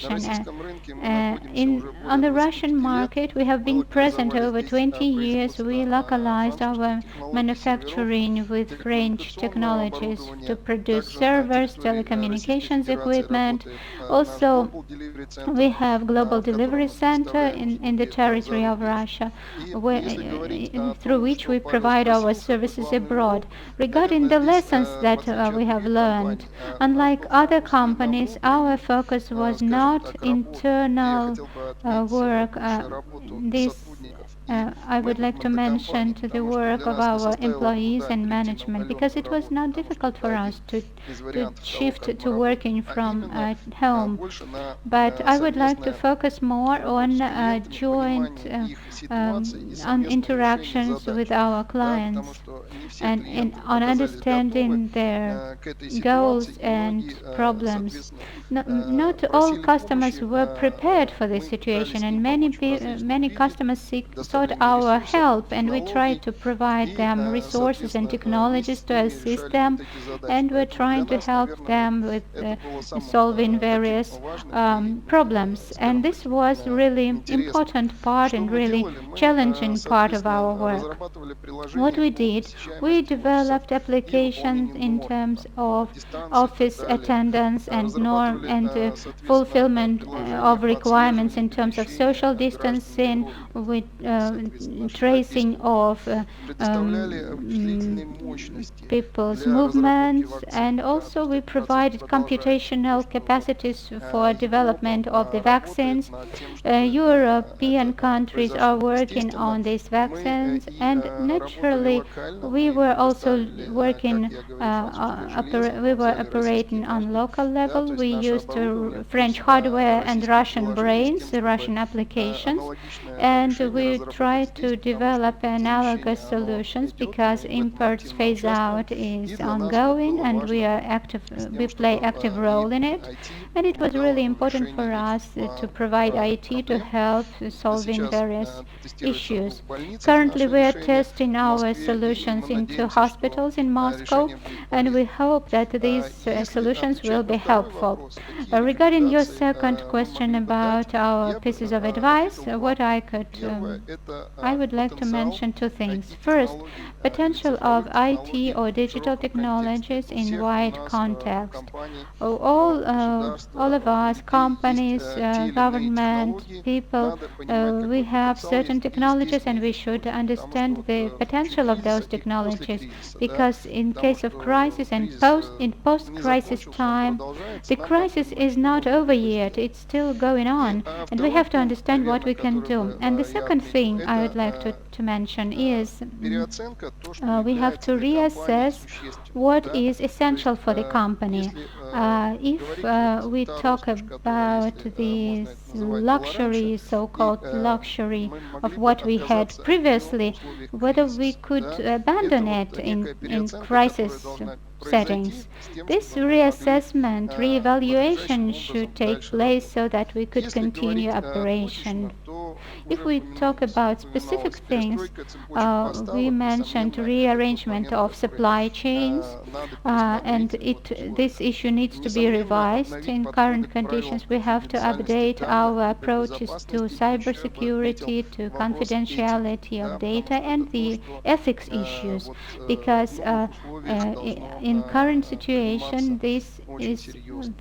[SPEAKER 4] На
[SPEAKER 1] decarbonization.
[SPEAKER 4] российском рынке мы находимся уже
[SPEAKER 1] On
[SPEAKER 4] более
[SPEAKER 1] the Russian
[SPEAKER 4] 25 лет.
[SPEAKER 1] market, we have
[SPEAKER 4] Мы
[SPEAKER 1] been present
[SPEAKER 4] локализовали
[SPEAKER 1] over
[SPEAKER 4] здесь
[SPEAKER 1] 20 years. We
[SPEAKER 4] производство
[SPEAKER 1] localized
[SPEAKER 4] французских
[SPEAKER 1] our
[SPEAKER 4] технологий серверов,
[SPEAKER 1] manufacturing with French
[SPEAKER 4] телекоммуникационного
[SPEAKER 1] technologies to
[SPEAKER 4] оборудования.
[SPEAKER 1] produce
[SPEAKER 4] Также на
[SPEAKER 1] servers,
[SPEAKER 4] территории Российской
[SPEAKER 1] telecommunications
[SPEAKER 4] Федерации
[SPEAKER 1] equipment.
[SPEAKER 4] работает наш
[SPEAKER 1] Also,
[SPEAKER 4] Global Delivery Center,
[SPEAKER 1] we have global
[SPEAKER 4] в котором
[SPEAKER 1] delivery
[SPEAKER 4] мы
[SPEAKER 1] center
[SPEAKER 4] предоставляем
[SPEAKER 1] in the
[SPEAKER 4] услуги за
[SPEAKER 1] territory of
[SPEAKER 4] рубеж.
[SPEAKER 1] Russia,
[SPEAKER 4] И
[SPEAKER 1] where,
[SPEAKER 4] если говорить о
[SPEAKER 1] through
[SPEAKER 4] том,
[SPEAKER 1] which
[SPEAKER 4] что
[SPEAKER 1] we
[SPEAKER 4] Павел
[SPEAKER 1] provide our
[SPEAKER 4] спросил, какой
[SPEAKER 1] services
[SPEAKER 4] главный
[SPEAKER 1] abroad.
[SPEAKER 4] урок,
[SPEAKER 1] Regarding
[SPEAKER 4] наверное,
[SPEAKER 1] the
[SPEAKER 4] здесь,
[SPEAKER 1] lessons
[SPEAKER 4] в
[SPEAKER 1] that
[SPEAKER 4] отличие от
[SPEAKER 1] we have
[SPEAKER 4] других
[SPEAKER 1] learned,
[SPEAKER 4] компаний,
[SPEAKER 1] unlike
[SPEAKER 4] мы
[SPEAKER 1] other
[SPEAKER 4] фокус не на
[SPEAKER 1] companies, our
[SPEAKER 4] внутренней,
[SPEAKER 1] focus was
[SPEAKER 4] скажем
[SPEAKER 1] not
[SPEAKER 4] так, работе. И я
[SPEAKER 1] internal
[SPEAKER 4] хотел бы отметить
[SPEAKER 1] work.
[SPEAKER 4] большую работу
[SPEAKER 1] This
[SPEAKER 4] сотрудников и
[SPEAKER 1] I would like to
[SPEAKER 4] менеджмента
[SPEAKER 1] mention
[SPEAKER 4] компании,
[SPEAKER 1] to the
[SPEAKER 4] потому что
[SPEAKER 1] work
[SPEAKER 4] для
[SPEAKER 1] of
[SPEAKER 4] нас не
[SPEAKER 1] our
[SPEAKER 4] составило
[SPEAKER 1] employees
[SPEAKER 4] труда
[SPEAKER 1] and
[SPEAKER 4] перейти на
[SPEAKER 1] management, because
[SPEAKER 4] удаленную
[SPEAKER 1] it was
[SPEAKER 4] работу,
[SPEAKER 1] not
[SPEAKER 4] потому что
[SPEAKER 1] difficult
[SPEAKER 4] это
[SPEAKER 1] for
[SPEAKER 4] один
[SPEAKER 1] us
[SPEAKER 4] из
[SPEAKER 1] to
[SPEAKER 4] вариантов того,
[SPEAKER 1] shift
[SPEAKER 4] как мы
[SPEAKER 1] to working
[SPEAKER 4] работаем, а
[SPEAKER 1] from
[SPEAKER 4] именно
[SPEAKER 1] home.
[SPEAKER 4] больше на
[SPEAKER 1] But I would like to
[SPEAKER 4] совместную
[SPEAKER 1] focus more
[SPEAKER 4] работу
[SPEAKER 1] on
[SPEAKER 4] с клиентами,
[SPEAKER 1] joint
[SPEAKER 4] понимание их ситуаций и
[SPEAKER 1] on
[SPEAKER 4] совместное решение
[SPEAKER 1] interactions with
[SPEAKER 4] задач.
[SPEAKER 1] our
[SPEAKER 4] Да, потому
[SPEAKER 1] clients,
[SPEAKER 4] что не все
[SPEAKER 1] and
[SPEAKER 4] клиенты
[SPEAKER 1] on
[SPEAKER 4] оказались готовы
[SPEAKER 1] understanding their
[SPEAKER 4] к этой
[SPEAKER 1] goals
[SPEAKER 4] ситуации, и
[SPEAKER 1] and
[SPEAKER 4] многие,
[SPEAKER 1] problems.
[SPEAKER 4] соответственно,
[SPEAKER 1] Not all
[SPEAKER 4] просили
[SPEAKER 1] customers
[SPEAKER 4] помощи.
[SPEAKER 1] were prepared for this
[SPEAKER 4] Мы
[SPEAKER 1] situation,
[SPEAKER 4] пытались
[SPEAKER 1] and
[SPEAKER 4] им помочь в различном
[SPEAKER 1] many
[SPEAKER 4] виде,
[SPEAKER 1] customers sought
[SPEAKER 4] предоставлении
[SPEAKER 1] our
[SPEAKER 4] ресурсов и
[SPEAKER 1] help, and we tried
[SPEAKER 4] технологий,
[SPEAKER 1] to provide
[SPEAKER 4] и,
[SPEAKER 1] them resources and
[SPEAKER 4] соответственно, вместе
[SPEAKER 1] technologies
[SPEAKER 4] с
[SPEAKER 1] to
[SPEAKER 4] ними
[SPEAKER 1] assist
[SPEAKER 4] решали вот
[SPEAKER 1] them,
[SPEAKER 4] эти задачи.
[SPEAKER 1] and we're
[SPEAKER 4] Поэтому для
[SPEAKER 1] trying to
[SPEAKER 4] нас,
[SPEAKER 1] help
[SPEAKER 4] наверное, вот
[SPEAKER 1] them with
[SPEAKER 4] это было самым
[SPEAKER 1] solving
[SPEAKER 4] таким
[SPEAKER 1] various
[SPEAKER 4] важным и,
[SPEAKER 1] problems. And
[SPEAKER 4] скажем,
[SPEAKER 1] this
[SPEAKER 4] таким
[SPEAKER 1] was really
[SPEAKER 4] интересным.
[SPEAKER 1] important part
[SPEAKER 4] Что
[SPEAKER 1] and
[SPEAKER 4] мы
[SPEAKER 1] really
[SPEAKER 4] делали? Мы,
[SPEAKER 1] challenging part of our
[SPEAKER 4] соответственно,
[SPEAKER 1] work.
[SPEAKER 4] разрабатывали
[SPEAKER 1] What
[SPEAKER 4] приложения
[SPEAKER 1] we
[SPEAKER 4] по
[SPEAKER 1] did, we
[SPEAKER 4] посещаемости офисов
[SPEAKER 1] developed
[SPEAKER 4] и
[SPEAKER 1] applications
[SPEAKER 4] выполнению
[SPEAKER 1] in
[SPEAKER 4] норм,
[SPEAKER 1] terms
[SPEAKER 4] там,
[SPEAKER 1] of
[SPEAKER 4] дистанции и так
[SPEAKER 1] office
[SPEAKER 4] далее.
[SPEAKER 1] attendance and norm
[SPEAKER 4] Разрабатывали,
[SPEAKER 1] and
[SPEAKER 4] соответственно,
[SPEAKER 1] fulfillment
[SPEAKER 4] приложения
[SPEAKER 1] of
[SPEAKER 4] по
[SPEAKER 1] requirements
[SPEAKER 4] отслеживанию
[SPEAKER 1] in terms of
[SPEAKER 4] перемещения
[SPEAKER 1] social
[SPEAKER 4] граждан и
[SPEAKER 1] distancing,
[SPEAKER 4] торговли.
[SPEAKER 1] with
[SPEAKER 4] Соответственно, наши
[SPEAKER 1] tracing
[SPEAKER 4] европейские
[SPEAKER 1] of
[SPEAKER 4] партнеры предоставляли вычислительные мощности
[SPEAKER 1] people's
[SPEAKER 4] для разработки
[SPEAKER 1] movements,
[SPEAKER 4] вакцин.
[SPEAKER 1] and
[SPEAKER 4] Да, то
[SPEAKER 1] also
[SPEAKER 4] есть
[SPEAKER 1] we
[SPEAKER 4] этот процесс
[SPEAKER 1] provided
[SPEAKER 4] продолжается. То,
[SPEAKER 1] computational
[SPEAKER 4] что вот
[SPEAKER 1] capacities for
[SPEAKER 4] Европа
[SPEAKER 1] development of the
[SPEAKER 4] работает
[SPEAKER 1] vaccines.
[SPEAKER 4] над тем, чтобы
[SPEAKER 1] European
[SPEAKER 4] это
[SPEAKER 1] countries are
[SPEAKER 4] произошло.
[SPEAKER 1] working
[SPEAKER 4] Естественно,
[SPEAKER 1] on these
[SPEAKER 4] мы
[SPEAKER 1] vaccines,
[SPEAKER 4] и
[SPEAKER 1] and
[SPEAKER 4] работали
[SPEAKER 1] naturally
[SPEAKER 4] локально,
[SPEAKER 1] we
[SPEAKER 4] мы
[SPEAKER 1] were also
[SPEAKER 4] предоставили, как
[SPEAKER 1] working,
[SPEAKER 4] я говорил, французское железо, но
[SPEAKER 1] we were
[SPEAKER 4] взяли российские
[SPEAKER 1] operating on
[SPEAKER 4] мозги,
[SPEAKER 1] local
[SPEAKER 4] да,
[SPEAKER 1] level.
[SPEAKER 4] то
[SPEAKER 1] We
[SPEAKER 4] есть наше
[SPEAKER 1] used
[SPEAKER 4] оборудование
[SPEAKER 1] French
[SPEAKER 4] плюс
[SPEAKER 1] hardware and
[SPEAKER 4] российские
[SPEAKER 1] Russian
[SPEAKER 4] приложения с тем,
[SPEAKER 1] brains,
[SPEAKER 4] чтобы
[SPEAKER 1] Russian applications,
[SPEAKER 4] аналогичное
[SPEAKER 1] and
[SPEAKER 4] решение
[SPEAKER 1] we
[SPEAKER 4] разработать
[SPEAKER 1] tried
[SPEAKER 4] здесь,
[SPEAKER 1] to
[SPEAKER 4] потому что
[SPEAKER 1] develop analogous
[SPEAKER 4] замещение, оно
[SPEAKER 1] solutions
[SPEAKER 4] идет,
[SPEAKER 1] because
[SPEAKER 4] мы в этом
[SPEAKER 1] imports
[SPEAKER 4] активно
[SPEAKER 1] phase
[SPEAKER 4] участвуем,
[SPEAKER 1] out
[SPEAKER 4] и
[SPEAKER 1] is
[SPEAKER 4] для нас вот
[SPEAKER 1] ongoing,
[SPEAKER 4] было
[SPEAKER 1] and we
[SPEAKER 4] важно
[SPEAKER 1] are active.
[SPEAKER 4] с
[SPEAKER 1] We
[SPEAKER 4] тем,
[SPEAKER 1] play
[SPEAKER 4] чтобы
[SPEAKER 1] active
[SPEAKER 4] и
[SPEAKER 1] role in it,
[SPEAKER 4] IT
[SPEAKER 1] and it was really
[SPEAKER 4] помогало
[SPEAKER 1] important
[SPEAKER 4] решению
[SPEAKER 1] for
[SPEAKER 4] этих
[SPEAKER 1] us to provide IT to
[SPEAKER 4] проблем.
[SPEAKER 1] help solving
[SPEAKER 4] Сейчас
[SPEAKER 1] various
[SPEAKER 4] тестируется в двух
[SPEAKER 1] issues.
[SPEAKER 4] больницах
[SPEAKER 1] Currently,
[SPEAKER 4] наше
[SPEAKER 1] we are
[SPEAKER 4] решение
[SPEAKER 1] testing
[SPEAKER 4] в
[SPEAKER 1] our
[SPEAKER 4] Москве, и
[SPEAKER 1] solutions
[SPEAKER 4] мы
[SPEAKER 1] into
[SPEAKER 4] надеемся, что
[SPEAKER 1] hospitals in Moscow,
[SPEAKER 4] решение будет
[SPEAKER 1] and we
[SPEAKER 4] полезным.
[SPEAKER 1] hope that these
[SPEAKER 4] Если
[SPEAKER 1] solutions will
[SPEAKER 4] отвечать на
[SPEAKER 1] be
[SPEAKER 4] второй
[SPEAKER 1] helpful.
[SPEAKER 4] вопрос, какие
[SPEAKER 1] Regarding your
[SPEAKER 4] рекомендации
[SPEAKER 1] second
[SPEAKER 4] мы
[SPEAKER 1] question
[SPEAKER 4] могли бы дать,
[SPEAKER 1] about our
[SPEAKER 4] я бы
[SPEAKER 1] pieces of advice,
[SPEAKER 4] ответил
[SPEAKER 1] what
[SPEAKER 4] два.
[SPEAKER 1] I could,
[SPEAKER 4] Первое– это
[SPEAKER 1] I would like to
[SPEAKER 4] потенциал
[SPEAKER 1] mention two things. First,
[SPEAKER 4] IT-технологий или
[SPEAKER 1] potential of
[SPEAKER 4] цифровых
[SPEAKER 1] IT
[SPEAKER 4] технологий
[SPEAKER 1] or
[SPEAKER 4] в
[SPEAKER 1] digital
[SPEAKER 4] широком контексте
[SPEAKER 1] technologies
[SPEAKER 4] у
[SPEAKER 1] in
[SPEAKER 4] всех у
[SPEAKER 1] wide
[SPEAKER 4] нас, у
[SPEAKER 1] context.
[SPEAKER 4] компаний,
[SPEAKER 1] All of
[SPEAKER 4] государства, у
[SPEAKER 1] us,
[SPEAKER 4] людей есть
[SPEAKER 1] companies,
[SPEAKER 4] те или иные
[SPEAKER 1] government,
[SPEAKER 4] технологии,
[SPEAKER 1] people,
[SPEAKER 4] надо понимать,
[SPEAKER 1] we
[SPEAKER 4] какой
[SPEAKER 1] have
[SPEAKER 4] потенциал
[SPEAKER 1] certain
[SPEAKER 4] есть, и здесь
[SPEAKER 1] technologies, and we
[SPEAKER 4] меньше
[SPEAKER 1] should
[SPEAKER 4] использовать. Потому что
[SPEAKER 1] understand
[SPEAKER 4] вот
[SPEAKER 1] the
[SPEAKER 4] в случае
[SPEAKER 1] potential of
[SPEAKER 4] кризиса
[SPEAKER 1] those
[SPEAKER 4] и после
[SPEAKER 1] technologies,
[SPEAKER 4] кризиса, да,
[SPEAKER 1] because in
[SPEAKER 4] потому
[SPEAKER 1] case of
[SPEAKER 4] что
[SPEAKER 1] crisis and
[SPEAKER 4] кризис не
[SPEAKER 1] post-crisis
[SPEAKER 4] закончился, он
[SPEAKER 1] time,
[SPEAKER 4] продолжается,
[SPEAKER 1] the
[SPEAKER 4] нам надо
[SPEAKER 1] crisis
[SPEAKER 4] понимать,
[SPEAKER 1] is
[SPEAKER 4] что
[SPEAKER 1] not
[SPEAKER 4] можно
[SPEAKER 1] over
[SPEAKER 4] было
[SPEAKER 1] yet.
[SPEAKER 4] сделать.
[SPEAKER 1] It's still going
[SPEAKER 4] И
[SPEAKER 1] on, and we
[SPEAKER 4] второй
[SPEAKER 1] have to
[SPEAKER 4] пункт,
[SPEAKER 1] understand what
[SPEAKER 4] наверное,
[SPEAKER 1] we can
[SPEAKER 4] который
[SPEAKER 1] do.
[SPEAKER 4] бы
[SPEAKER 1] And the
[SPEAKER 4] я
[SPEAKER 1] second
[SPEAKER 4] отметил,
[SPEAKER 1] thing I would like
[SPEAKER 4] это
[SPEAKER 1] to mention is
[SPEAKER 4] переоценка, то, что
[SPEAKER 1] we have
[SPEAKER 4] является
[SPEAKER 1] to
[SPEAKER 4] для компании
[SPEAKER 1] reassess
[SPEAKER 4] существенным.
[SPEAKER 1] what
[SPEAKER 4] Да?
[SPEAKER 1] is
[SPEAKER 4] То есть,
[SPEAKER 1] essential for the company.
[SPEAKER 4] если
[SPEAKER 1] If
[SPEAKER 4] говорить вот
[SPEAKER 1] we
[SPEAKER 4] та
[SPEAKER 1] talk
[SPEAKER 4] роскошь, которая,
[SPEAKER 1] about
[SPEAKER 4] если можно
[SPEAKER 1] this
[SPEAKER 4] это называть, была раньше,
[SPEAKER 1] luxury,
[SPEAKER 4] и
[SPEAKER 1] so-called luxury
[SPEAKER 4] мы
[SPEAKER 1] of
[SPEAKER 4] могли бы
[SPEAKER 1] what we had
[SPEAKER 4] отказаться от нее в
[SPEAKER 1] previously,
[SPEAKER 4] условиях
[SPEAKER 1] whether we
[SPEAKER 4] кризиса.
[SPEAKER 1] could
[SPEAKER 4] Да? Это
[SPEAKER 1] abandon
[SPEAKER 4] вот
[SPEAKER 1] it
[SPEAKER 4] некая
[SPEAKER 1] in
[SPEAKER 4] переоценка, которая
[SPEAKER 1] crisis
[SPEAKER 4] должна произойти
[SPEAKER 1] settings.
[SPEAKER 4] с тем,
[SPEAKER 1] This
[SPEAKER 4] чтобы мы могли
[SPEAKER 1] reassessment,
[SPEAKER 4] надлежащим
[SPEAKER 1] reevaluation
[SPEAKER 4] образом
[SPEAKER 1] should take
[SPEAKER 4] дальше
[SPEAKER 1] place
[SPEAKER 4] работать.
[SPEAKER 1] so that we could
[SPEAKER 4] Если
[SPEAKER 1] continue
[SPEAKER 4] говорить
[SPEAKER 1] operation.
[SPEAKER 4] точечно, то
[SPEAKER 1] If
[SPEAKER 4] уже
[SPEAKER 1] we talk about specific
[SPEAKER 4] упоминалась
[SPEAKER 1] things,
[SPEAKER 4] перестройка цепочек
[SPEAKER 1] we
[SPEAKER 4] поставок.
[SPEAKER 1] mentioned
[SPEAKER 4] Несомненно, это тот
[SPEAKER 1] rearrangement
[SPEAKER 4] момент,
[SPEAKER 1] of
[SPEAKER 4] который
[SPEAKER 1] supply chains,
[SPEAKER 4] надо
[SPEAKER 1] and
[SPEAKER 4] пересмотреть вот в
[SPEAKER 1] this
[SPEAKER 4] условиях.
[SPEAKER 1] issue needs to be
[SPEAKER 4] Несомненно,
[SPEAKER 1] revised.
[SPEAKER 4] обновить
[SPEAKER 1] In
[SPEAKER 4] подходы
[SPEAKER 1] current
[SPEAKER 4] к правилам
[SPEAKER 1] conditions, we have to
[SPEAKER 4] конфиденциальности
[SPEAKER 1] update
[SPEAKER 4] данных,
[SPEAKER 1] our approaches to
[SPEAKER 4] кибербезопасности. И еще я бы отметил
[SPEAKER 1] cybersecurity, to
[SPEAKER 4] вопрос этики,
[SPEAKER 1] confidentiality of
[SPEAKER 4] да, потому
[SPEAKER 1] data,
[SPEAKER 4] что это
[SPEAKER 1] and
[SPEAKER 4] то,
[SPEAKER 1] the
[SPEAKER 4] что
[SPEAKER 1] ethics issues,
[SPEAKER 4] вот в
[SPEAKER 1] because
[SPEAKER 4] новых условиях должно
[SPEAKER 1] in current situation,
[SPEAKER 4] пониматься
[SPEAKER 1] this
[SPEAKER 4] очень
[SPEAKER 1] is
[SPEAKER 4] серьезно.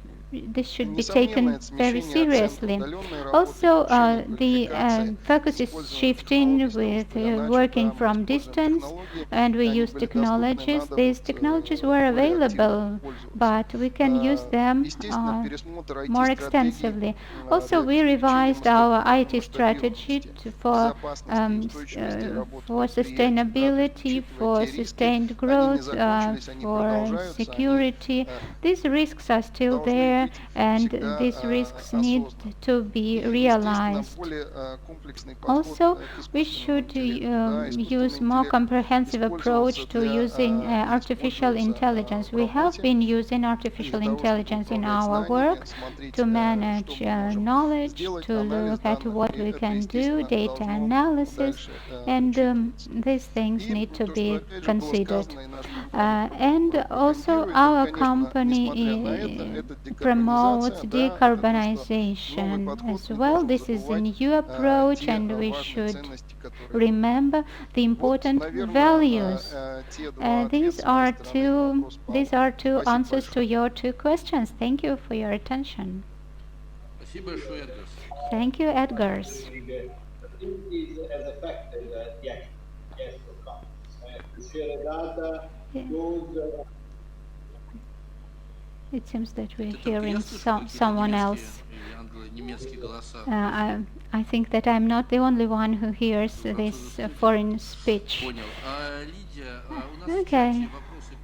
[SPEAKER 1] this should be taken very seriously. Also, the focus is shifting with working from distance, and we use technologies. These technologies were available, but we can use them more extensively. Also, we revised our IT strategy for sustainability, for sustained growth, for security. These risks are still there, and these risks need to be realized. Also, we should use more comprehensive approach to using artificial intelligence. We have been using artificial intelligence in our work to manage knowledge, to look at what we can do, data analysis, and these things need to be considered. And also, our company promotes decarbonization as well. This is a new approach, and we should remember the important values. These are two answers to your two questions. Thank you for your attention. Thank you, Edgars. It seems that we're hearing someone else. I think that I'm not the only one who hears this foreign speech. Okay.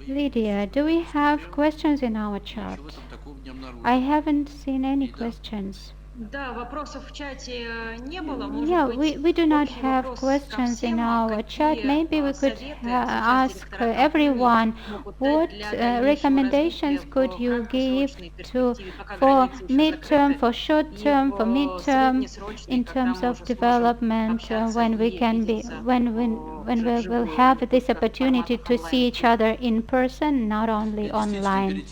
[SPEAKER 1] Lydia, do we have questions in our chat? I haven't seen any questions. Yeah, we do not have questions in our chat. Maybe we could ask everyone what recommendations could you give for midterm, for short term, for midterm, in terms of development, when we will have this opportunity to see each other in person, not only online.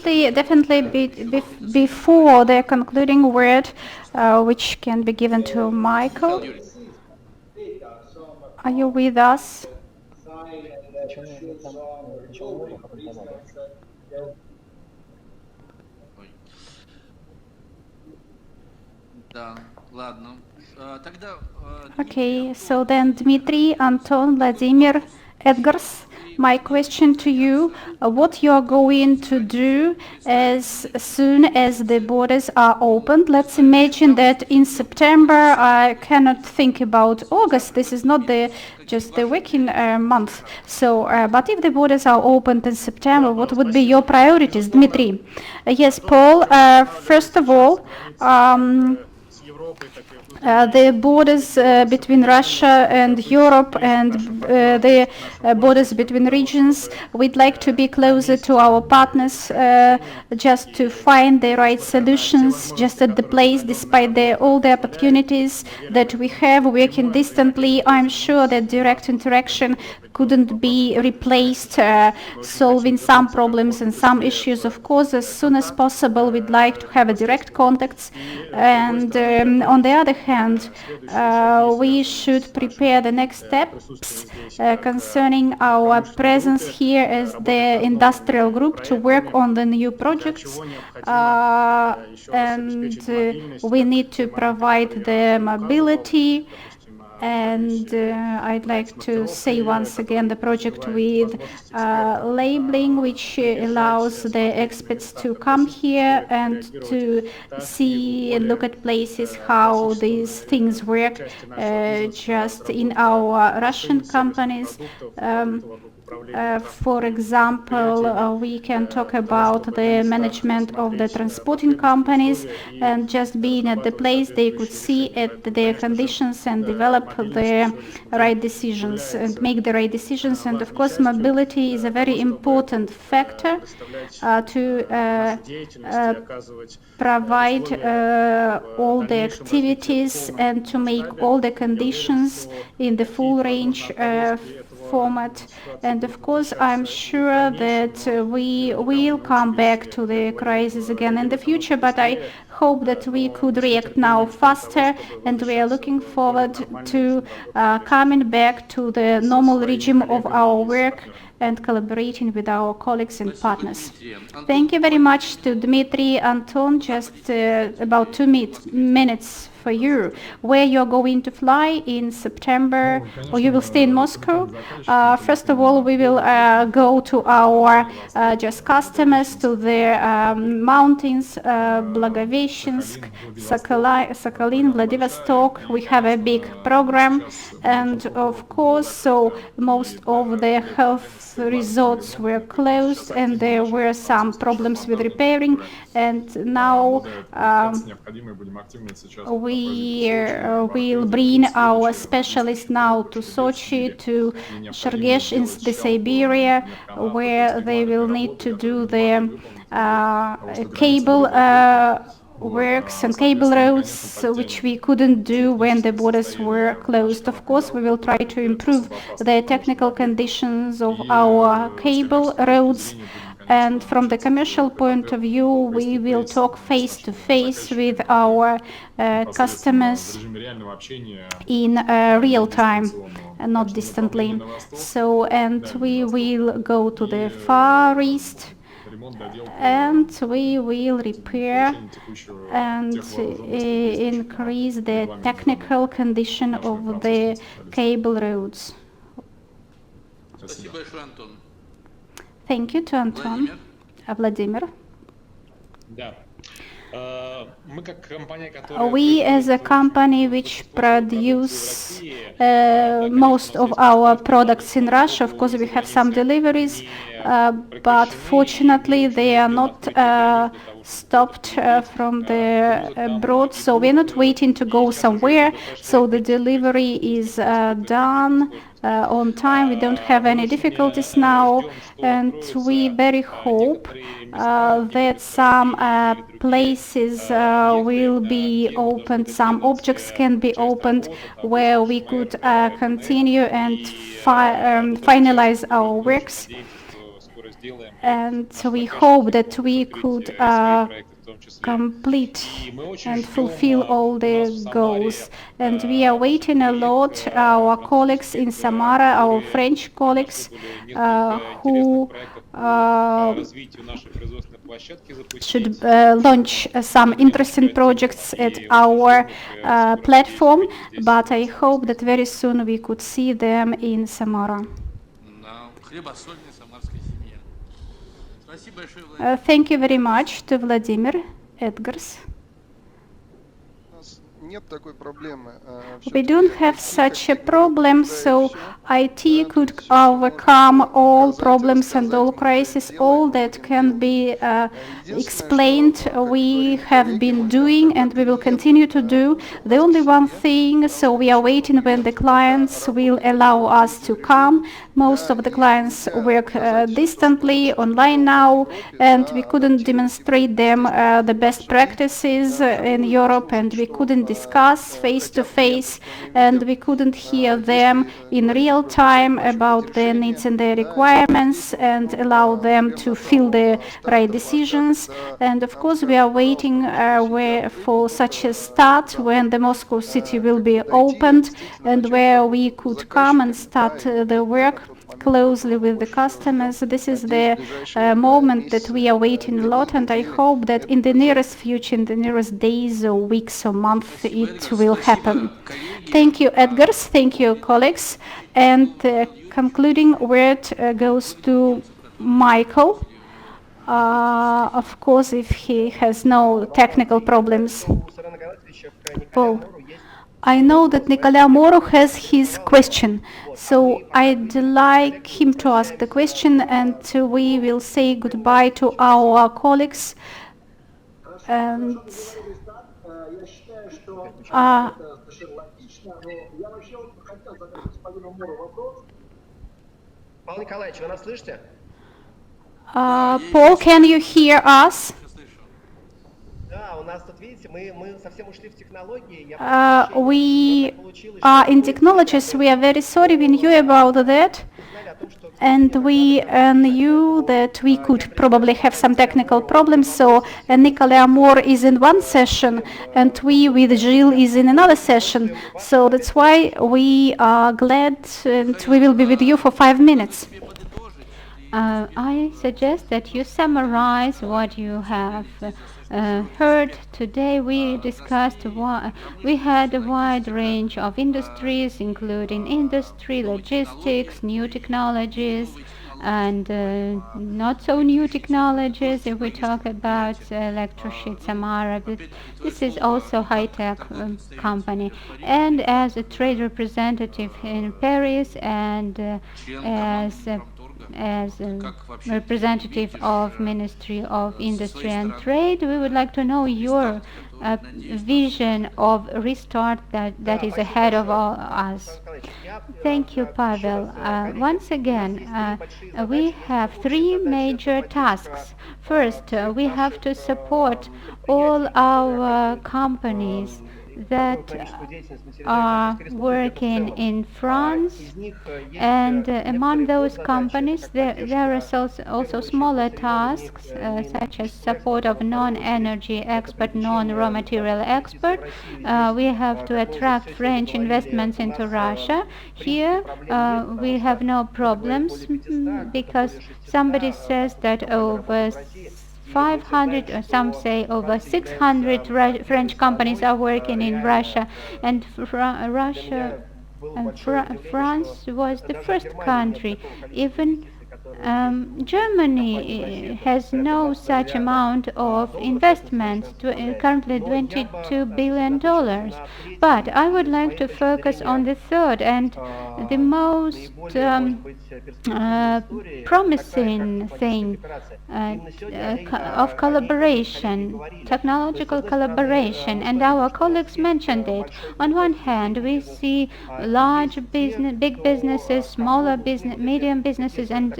[SPEAKER 2] Definitely before the concluding word, which can be given to Michael. Are you with us? Okay, so then Dmitry, Anton, Vladimir, Edgars, my question to you, what you are going to do as soon as the borders are opened? Let's imagine that in September, I cannot think about August. This is not just the working month. So, but if the borders are opened in September, what would be your priorities, Dmitry? Yes, Paul, first of all, the borders between Russia and Europe and the borders between regions. We'd like to be closer to our partners, just to find the right solutions just at the place, despite all the opportunities that we have working distantly. I'm sure that direct interaction couldn't be replaced, solving some problems and some issues. Of course, as soon as possible, we'd like to have a direct contacts, and on the other hand, we should prepare the next steps concerning our presence here as the industrial group to work on the new projects, and we need to provide the mobility. And I'd like to say once again the project with labeling, which allows the experts to come here and to see and look at places how these things work just in our Russian companies. For example, we can talk about the management of the transporting companies, and just being at the place, they could see at their conditions and develop the right decisions and make the right decisions. And of course, mobility is a very important factor to provide all the activities and to make all the conditions in the full range format. And of course, I'm sure that we will come back to the crisis again in the future, but I hope that we could react now faster, and we are looking forward to coming back to the normal regime of our work and collaborating with our colleagues and partners. Thank you very much to Dmitry. Anton, just about 2 minutes for you. Where you're going to fly in September, or you will stay in Moscow? First of all, we will go to our just customers, to the mountains, Blagoveshchensk, Sakhalin, Vladivostok. We have a big program, and of course, so most of the health resorts were closed, and there were some problems with repairing, and now we will bring our specialists now to Sochi, to Chergesh in the Siberia, where they will need to do the cable works and cable roads, which we couldn't do when the borders were closed. Of course, we will try to improve the technical conditions of our cable roads, and from the commercial point of view, we will talk face to face with our customers in real time and not distantly. So, and we will go to the Far East, and we will repair and increase the technical condition of the cable roads. Thank you to Anton. Vladimir. We, as a company which produce most of our products in Russia, of course we have some deliveries, but fortunately they are not stopped from the abroad, so we're not waiting to go somewhere, so the delivery is done on time. We don't have any difficulties now, and we very hope that some places will be opened, some objects can be opened where we could continue and finalize our works. And we hope that we could complete and fulfill all the goals. And we are waiting a lot, our colleagues in Samara, our French colleagues, who should launch some interesting projects at our platform, but I hope that very soon we could see them in Samara. Thank you very much to Vladimir. Edgars. We don't have such a problem, so IT could overcome all problems and all crises. All that can be explained we have been doing and we will continue to do. The only one thing, so we are waiting when the clients will allow us to come. Most of the clients work distantly, online now, and we couldn't demonstrate them the best practices in Europe, and we couldn't discuss face to face, and we couldn't hear them in real time about their needs and their requirements and allow them to feel the right decisions. And of course we are waiting for such a start when the Moscow city will be opened and where we could come and start the work closely with the customers. This is the moment that we are waiting a lot, and I hope that in the nearest future, in the nearest days or weeks or months, it will happen. Thank you, Edgars. Thank you, colleagues. And the concluding word goes to Michael. Of course, if he has no technical problems. Paul. I know that Nikolai Moro has his question, so I'd like him to ask the question, and we will say goodbye to our colleagues. And Paul, can you hear us? We are in technologies. We are very sorry we knew about that, and we knew that we could probably have some technical problems. So Nikolai Amor is in one session and we with Gilles is in another session. So that's why we are glad, and we will be with you for 5 minutes.
[SPEAKER 1] I suggest that you summarize what you have heard today. We discussed we had a wide range of industries, including industry, logistics, new technologies, and not so new technologies. If we talk about Electrosheet Samara, this is also high-tech company. And as a trade representative in Paris and as as a representative of Ministry of Industry and Trade, we would like to know your vision of restart that is ahead of all us. Thank you, Pavel. Once again, we have three major tasks. First, we have to support all our companies that are working in France, and among those companies there are also smaller tasks such as support of non-energy expert, non-raw material expert. We have to attract French investments into Russia. Here we have no problems because somebody says that over 500 or some say over 600 French companies are working in Russia, and France was the first country. Even Germany has no such amount of investment, currently $22 billion. But I would like to focus on the third and the most promising thing of collaboration, technological collaboration, and our colleagues mentioned it. On one hand, we see large business, big businesses, smaller business, medium businesses, and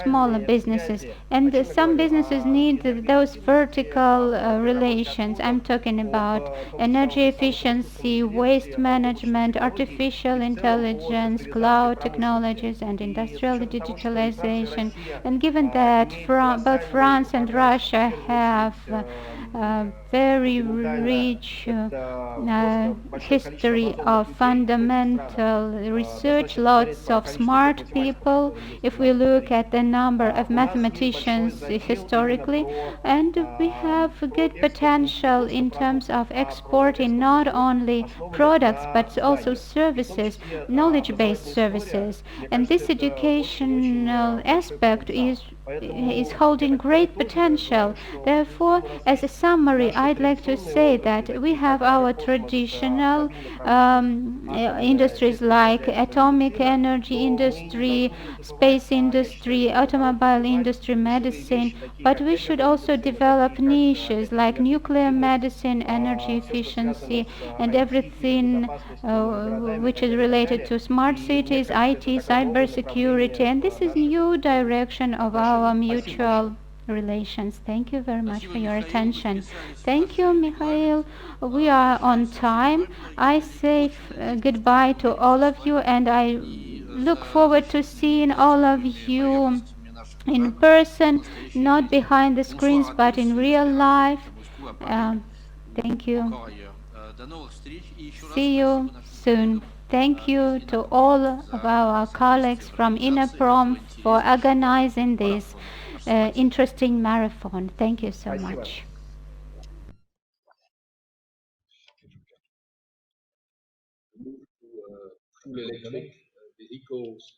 [SPEAKER 1] smaller businesses. And some businesses need those vertical relations. I'm talking about energy efficiency, waste management, artificial intelligence, cloud technologies, and industrial digitalization. And given that both France and Russia have very rich history of fundamental research, lots of smart people. If we look at the number of mathematicians historically, and we have good potential in terms of exporting not only products but also services, knowledge-based services. And this educational aspect is holding great potential. Therefore, as a summary, I'd like to say that we have our traditional industries like atomic energy industry, space industry, automobile industry, medicine, but we should also develop niches like nuclear medicine, energy efficiency, and everything which is related to smart cities, IT, cybersecurity, and this is new direction of our mutual relations. Thank you very much for your attention. Thank you, Mikhail. We are on time. I say goodbye to all of you, and I look forward to seeing all of you in person, not behind the screens, but in real life. Thank you. See you soon. Thank you to all of our colleagues from Innerprom for organizing this interesting marathon. Thank you so much.
[SPEAKER 3] Full electric vehicles